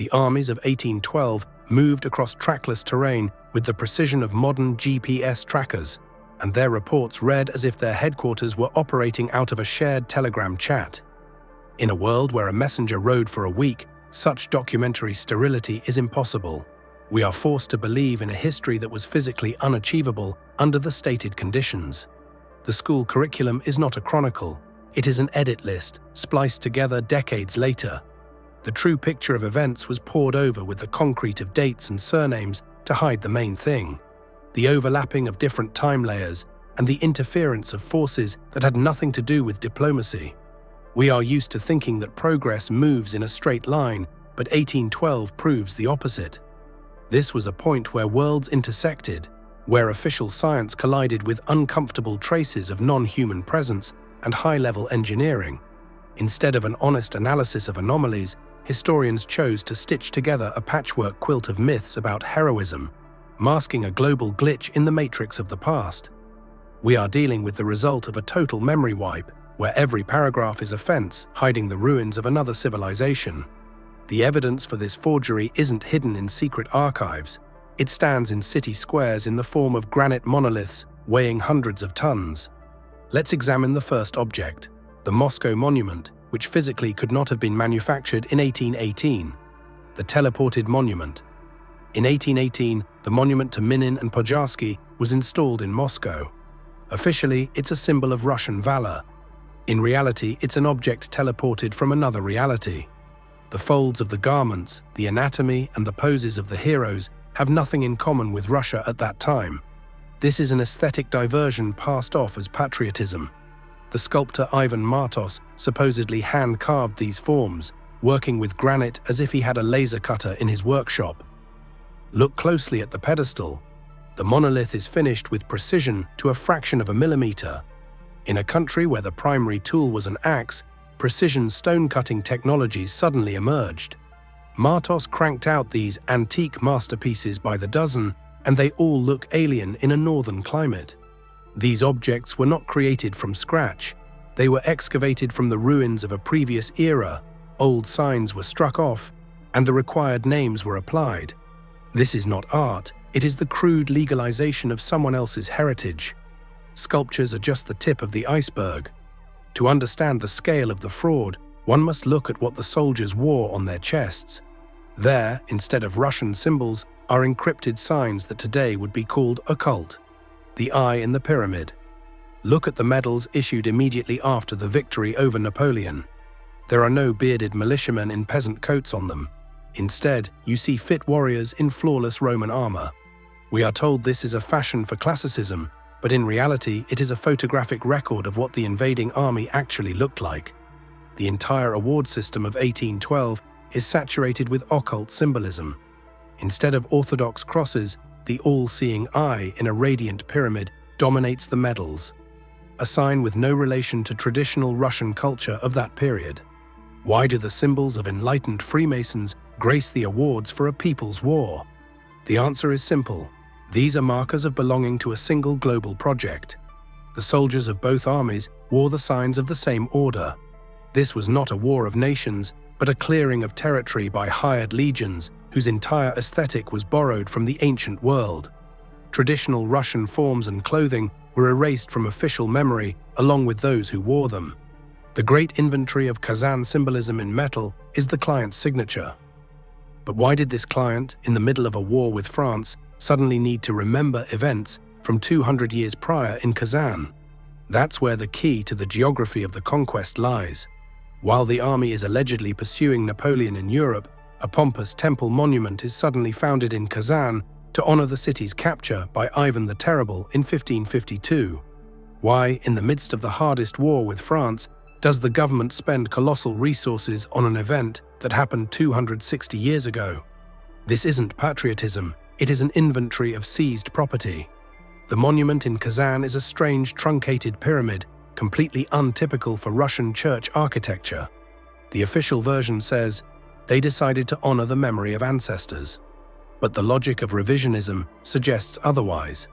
The armies of 1812 moved across trackless terrain with the precision of modern GPS trackers, and their reports read as if their headquarters were operating out of a shared telegram chat. In a world where a messenger rode for a week, such documentary sterility is impossible. We are forced to believe in a history that was physically unachievable under the stated conditions. The school curriculum is not a chronicle. It is an edit list, spliced together decades later. The true picture of events was poured over with the concrete of dates and surnames to hide the main thing. The overlapping of different time layers and the interference of forces that had nothing to do with diplomacy. We are used to thinking that progress moves in a straight line, but 1812 proves the opposite. This was a point where worlds intersected, where official science collided with uncomfortable traces of non-human presence and high-level engineering. Instead of an honest analysis of anomalies, historians chose to stitch together a patchwork quilt of myths about heroism, masking a global glitch in the matrix of the past. We are dealing with the result of a total memory wipe, where every paragraph is a fence hiding the ruins of another civilization. The evidence for this forgery isn't hidden in secret archives. It stands in city squares in the form of granite monoliths weighing hundreds of tons. Let's examine the first object, the Moscow Monument, which physically could not have been manufactured in 1818. The teleported monument. In 1818, the monument to Minin and Podjarsky was installed in Moscow. Officially, it's a symbol of Russian valor. In reality, it's an object teleported from another reality. The folds of the garments, the anatomy, and the poses of the heroes have nothing in common with Russia at that time. This is an aesthetic diversion passed off as patriotism. The sculptor Ivan Martos supposedly hand-carved these forms, working with granite as if he had a laser cutter in his workshop. Look closely at the pedestal. The monolith is finished with precision to a fraction of a millimeter. In a country where the primary tool was an axe, precision stone-cutting technologies suddenly emerged. Martos cranked out these antique masterpieces by the dozen, and they all look alien in a northern climate. These objects were not created from scratch. They were excavated from the ruins of a previous era. Old signs were struck off, and the required names were applied. This is not art, it is the crude legalization of someone else's heritage. Sculptures are just the tip of the iceberg. To understand the scale of the fraud, one must look at what the soldiers wore on their chests. There, instead of Russian symbols, are encrypted signs that today would be called occult. The eye in the pyramid. Look at the medals issued immediately after the victory over Napoleon. There are no bearded militiamen in peasant coats on them. Instead, you see fit warriors in flawless Roman armor. We are told this is a fashion for classicism, but in reality it is a photographic record of what the invading army actually looked like. The entire award system of 1812 is saturated with occult symbolism. Instead of orthodox crosses, the all-seeing eye in a radiant pyramid dominates the medals, a sign with no relation to traditional Russian culture of that period. Why do the symbols of enlightened Freemasons grace the awards for a people's war? The answer is simple. These are markers of belonging to a single global project. The soldiers of both armies wore the signs of the same order. This was not a war of nations, but a clearing of territory by hired legions whose entire aesthetic was borrowed from the ancient world. Traditional Russian forms and clothing were erased from official memory along with those who wore them. The great inventory of Kazan symbolism in metal is the client's signature. But why did this client, in the middle of a war with France, suddenly need to remember events from 200 years prior in Kazan? That's where the key to the geography of the conquest lies. While the army is allegedly pursuing Napoleon in Europe, a pompous temple monument is suddenly founded in Kazan to honor the city's capture by Ivan the Terrible in 1552. Why, in the midst of the hardest war with France, does the government spend colossal resources on an event that happened 260 years ago? This isn't patriotism, it is an inventory of seized property. The monument in Kazan is a strange truncated pyramid, completely untypical for Russian church architecture. The official version says, they decided to honor the memory of ancestors. But the logic of revisionism suggests otherwise.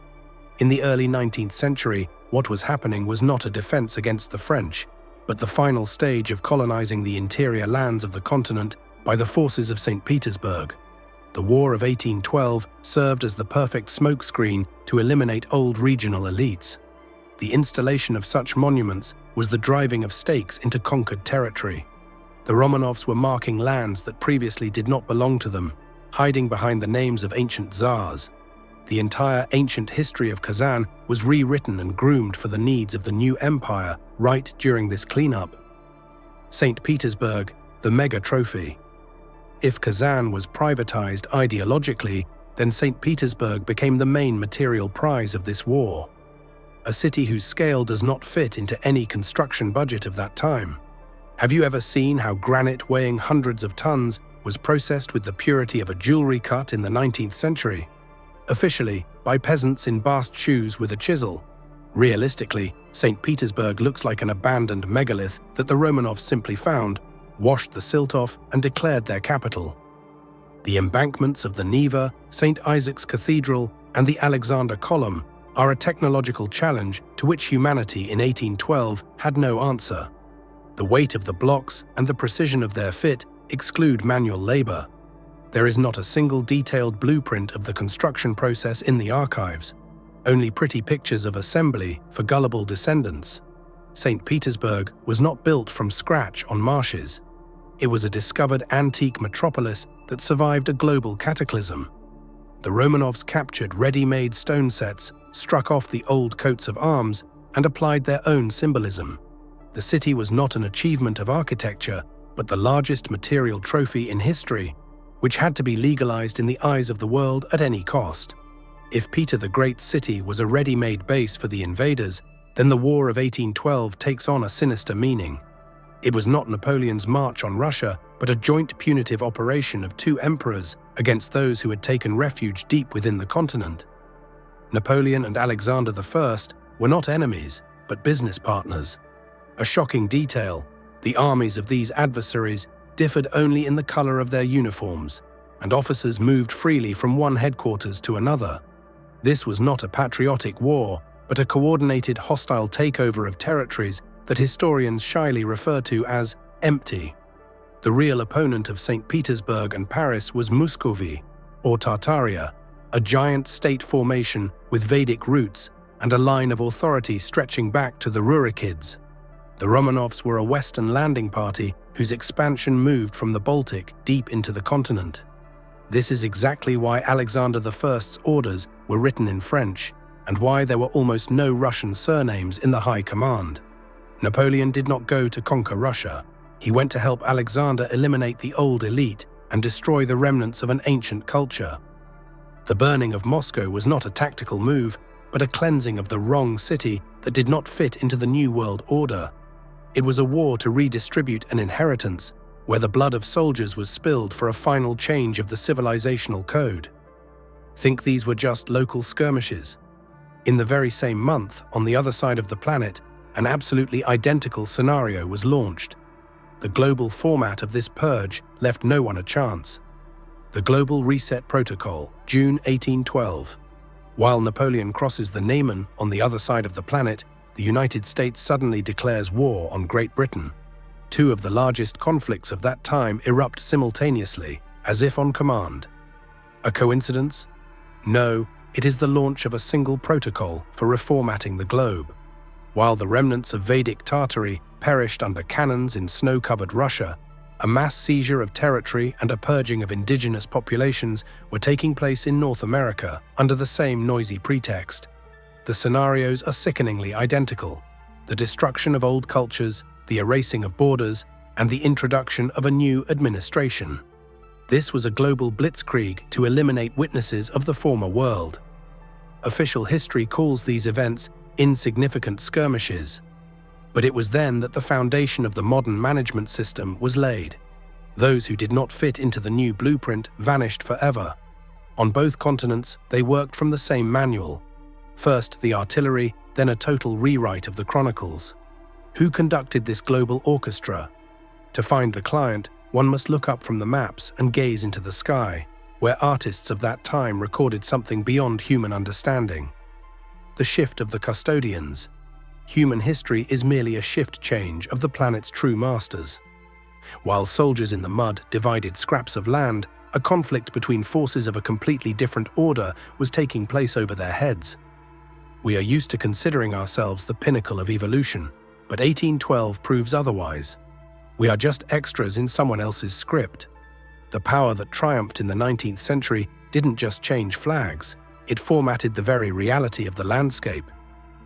In the early 19th century, what was happening was not a defense against the French, but the final stage of colonizing the interior lands of the continent by the forces of St. Petersburg. The War of 1812 served as the perfect smokescreen to eliminate old regional elites. The installation of such monuments was the driving of stakes into conquered territory. The Romanovs were marking lands that previously did not belong to them, hiding behind the names of ancient tsars. The entire ancient history of Kazan was rewritten and groomed for the needs of the new empire right during this cleanup. St. Petersburg, the mega trophy. If Kazan was privatized ideologically, then St. Petersburg became the main material prize of this war. A city whose scale does not fit into any construction budget of that time. Have you ever seen how granite weighing hundreds of tons was processed with the purity of a jewelry cut in the 19th century? Officially, by peasants in bast shoes with a chisel. Realistically, St. Petersburg looks like an abandoned megalith that the Romanovs simply found, washed the silt off, and declared their capital. The embankments of the Neva, St. Isaac's Cathedral, and the Alexander Column are a technological challenge to which humanity in 1812 had no answer. The weight of the blocks and the precision of their fit exclude manual labor. There is not a single detailed blueprint of the construction process in the archives, only pretty pictures of assembly for gullible descendants. St. Petersburg was not built from scratch on marshes. It was a discovered antique metropolis that survived a global cataclysm. The Romanovs captured ready-made stone sets, struck off the old coats of arms, and applied their own symbolism. The city was not an achievement of architecture, but the largest material trophy in history, which had to be legalized in the eyes of the world at any cost. If Peter the Great's city was a ready-made base for the invaders, then the War of 1812 takes on a sinister meaning. It was not Napoleon's march on Russia, but a joint punitive operation of two emperors against those who had taken refuge deep within the continent. Napoleon and Alexander I were not enemies, but business partners. A shocking detail, the armies of these adversaries differed only in the color of their uniforms, and officers moved freely from one headquarters to another. This was not a patriotic war, but a coordinated hostile takeover of territories that historians shyly refer to as empty. The real opponent of St. Petersburg and Paris was Muscovy, or Tartaria, a giant state formation with Vedic roots and a line of authority stretching back to the Rurikids. The Romanovs were a Western landing party whose expansion moved from the Baltic deep into the continent. This is exactly why Alexander I's orders were written in French, and why there were almost no Russian surnames in the high command. Napoleon did not go to conquer Russia. He went to help Alexander eliminate the old elite and destroy the remnants of an ancient culture. The burning of Moscow was not a tactical move, but a cleansing of the wrong city that did not fit into the New World Order. It was a war to redistribute an inheritance, where the blood of soldiers was spilled for a final change of the civilizational code. Think these were just local skirmishes? In the very same month, on the other side of the planet, an absolutely identical scenario was launched. The global format of this purge left no one a chance. The Global Reset Protocol, June 1812. While Napoleon crosses the Niemen on the other side of the planet, the United States suddenly declares war on Great Britain. Two of the largest conflicts of that time erupt simultaneously, as if on command. A coincidence? No, it is the launch of a single protocol for reformatting the globe. While the remnants of Vedic Tartary perished under cannons in snow-covered Russia, a mass seizure of territory and a purging of indigenous populations were taking place in North America under the same noisy pretext. The scenarios are sickeningly identical: the destruction of old cultures, the erasing of borders, and the introduction of a new administration. This was a global blitzkrieg to eliminate witnesses of the former world. Official history calls these events insignificant skirmishes. But it was then that the foundation of the modern management system was laid. Those who did not fit into the new blueprint vanished forever. On both continents, they worked from the same manual. First the artillery, then a total rewrite of the chronicles. Who conducted this global orchestra? To find the client, one must look up from the maps and gaze into the sky, where artists of that time recorded something beyond human understanding. The shift of the custodians. Human history is merely a shift change of the planet's true masters. While soldiers in the mud divided scraps of land, a conflict between forces of a completely different order was taking place over their heads. We are used to considering ourselves the pinnacle of evolution, but 1812 proves otherwise. We are just extras in someone else's script. The power that triumphed in the 19th century didn't just change flags, it formatted the very reality of the landscape.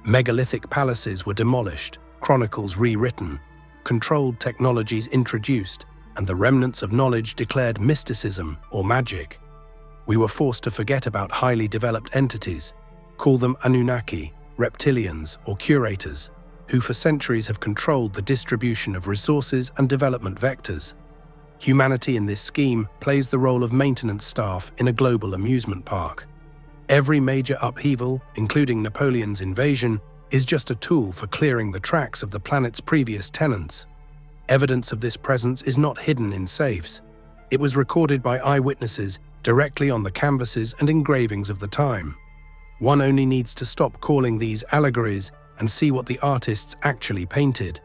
Megalithic palaces were demolished, chronicles rewritten, controlled technologies introduced, and the remnants of knowledge declared mysticism or magic. We were forced to forget about highly developed entities, call them Anunnaki, reptilians, or curators, who for centuries have controlled the distribution of resources and development vectors. Humanity in this scheme plays the role of maintenance staff in a global amusement park. Every major upheaval, including Napoleon's invasion, is just a tool for clearing the tracks of the planet's previous tenants. Evidence of this presence is not hidden in safes. It was recorded by eyewitnesses directly on the canvases and engravings of the time. One only needs to stop calling these allegories and see what the artists actually painted.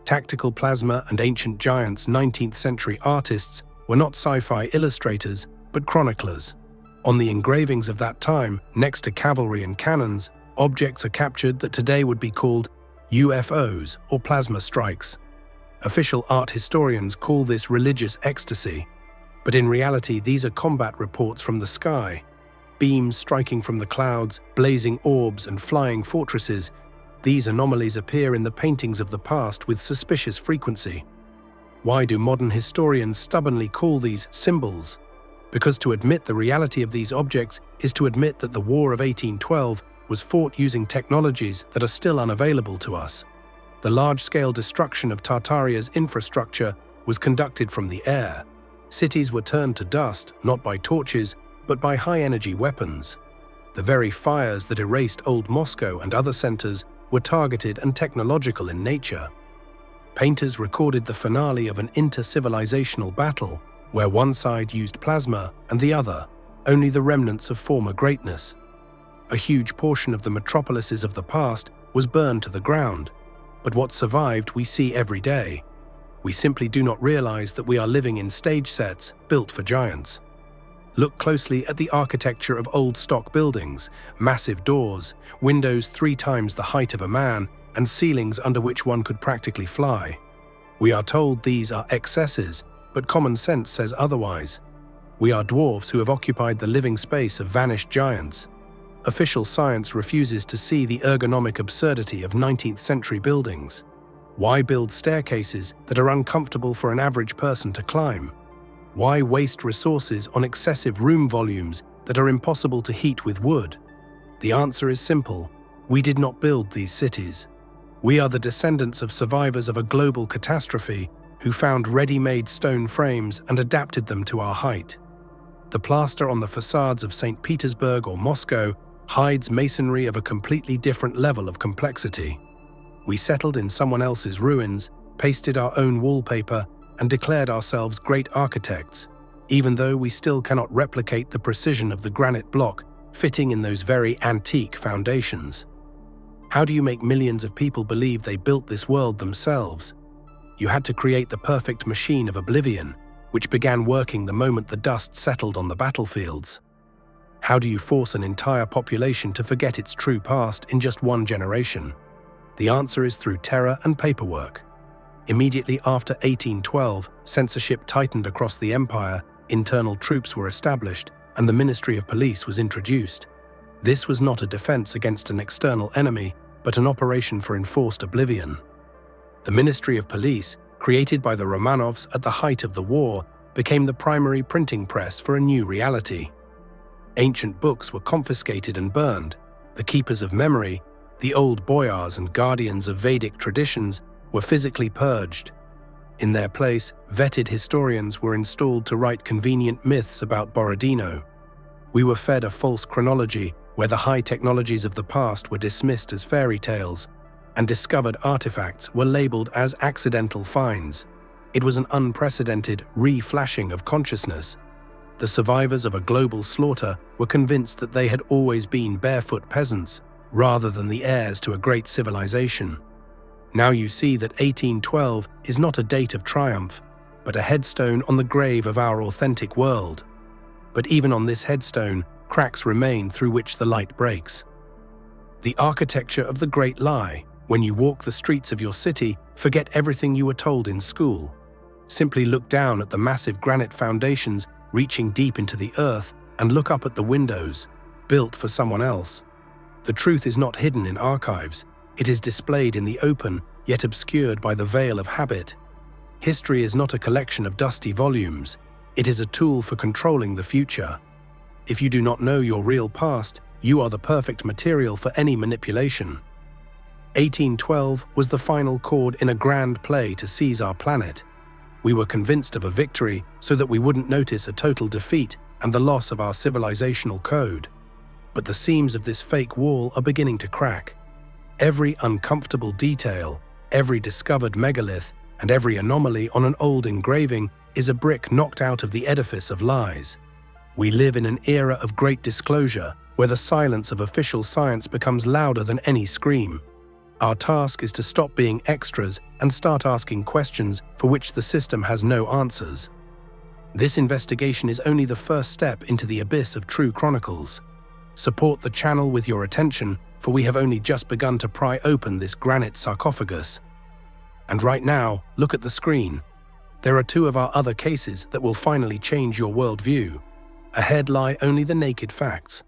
Tactical plasma and ancient giants 19th century artists were not sci-fi illustrators, but chroniclers. On the engravings of that time, next to cavalry and cannons, objects are captured that today would be called UFOs or plasma strikes. Official art historians call this religious ecstasy, but in reality these are combat reports from the sky. Beams striking from the clouds, blazing orbs and flying fortresses. These anomalies appear in the paintings of the past with suspicious frequency. Why do modern historians stubbornly call these symbols? Because to admit the reality of these objects is to admit that the War of 1812 was fought using technologies that are still unavailable to us. The large-scale destruction of Tartaria's infrastructure was conducted from the air. Cities were turned to dust, not by torches, but by high-energy weapons. The very fires that erased old Moscow and other centers were targeted and technological in nature. Painters recorded the finale of an inter-civilizational battle, where one side used plasma and the other, only the remnants of former greatness. A huge portion of the metropolises of the past was burned to the ground, but what survived we see every day. We simply do not realize that we are living in stage sets built for giants. Look closely at the architecture of old stock buildings, massive doors, windows 3 times the height of a man, and ceilings under which one could practically fly. We are told these are excesses, but common sense says otherwise. We are dwarfs who have occupied the living space of vanished giants. Official science refuses to see the ergonomic absurdity of 19th century buildings. Why build staircases that are uncomfortable for an average person to climb? Why waste resources on excessive room volumes that are impossible to heat with wood? The answer is simple. We did not build these cities. We are the descendants of survivors of a global catastrophe who found ready-made stone frames and adapted them to our height. The plaster on the facades of St. Petersburg or Moscow hides masonry of a completely different level of complexity. We settled in someone else's ruins, pasted our own wallpaper, and declared ourselves great architects, even though we still cannot replicate the precision of the granite block fitting in those very antique foundations. How do you make millions of people believe they built this world themselves? You had to create the perfect machine of oblivion, which began working the moment the dust settled on the battlefields. How do you force an entire population to forget its true past in just one generation? The answer is through terror and paperwork. Immediately after 1812, censorship tightened across the empire, internal troops were established, and the Ministry of Police was introduced. This was not a defense against an external enemy, but an operation for enforced oblivion. The Ministry of Police, created by the Romanovs at the height of the war, became the primary printing press for a new reality. Ancient books were confiscated and burned. The keepers of memory, the old boyars and guardians of Vedic traditions, were physically purged. In their place, vetted historians were installed to write convenient myths about Borodino. We were fed a false chronology where the high technologies of the past were dismissed as fairy tales, and discovered artifacts were labeled as accidental finds. It was an unprecedented re-flashing of consciousness. The survivors of a global slaughter were convinced that they had always been barefoot peasants, rather than the heirs to a great civilization. Now you see that 1812 is not a date of triumph, but a headstone on the grave of our authentic world. But even on this headstone, cracks remain through which the light breaks. The architecture of the great lie. When you walk the streets of your city, forget everything you were told in school. Simply look down at the massive granite foundations reaching deep into the earth and look up at the windows, built for someone else. The truth is not hidden in archives. It is displayed in the open, yet obscured by the veil of habit. History is not a collection of dusty volumes. It is a tool for controlling the future. If you do not know your real past, you are the perfect material for any manipulation. 1812 was the final chord in a grand play to seize our planet. We were convinced of a victory so that we wouldn't notice a total defeat and the loss of our civilizational code. But the seams of this fake wall are beginning to crack. Every uncomfortable detail, every discovered megalith, and every anomaly on an old engraving is a brick knocked out of the edifice of lies. We live in an era of great disclosure, where the silence of official science becomes louder than any scream. Our task is to stop being extras and start asking questions for which the system has no answers. This investigation is only the first step into the abyss of true chronicles. Support the channel with your attention, for we have only just begun to pry open this granite sarcophagus. And right now, look at the screen. There are 2 of our other cases that will finally change your worldview. Ahead lie only the naked facts.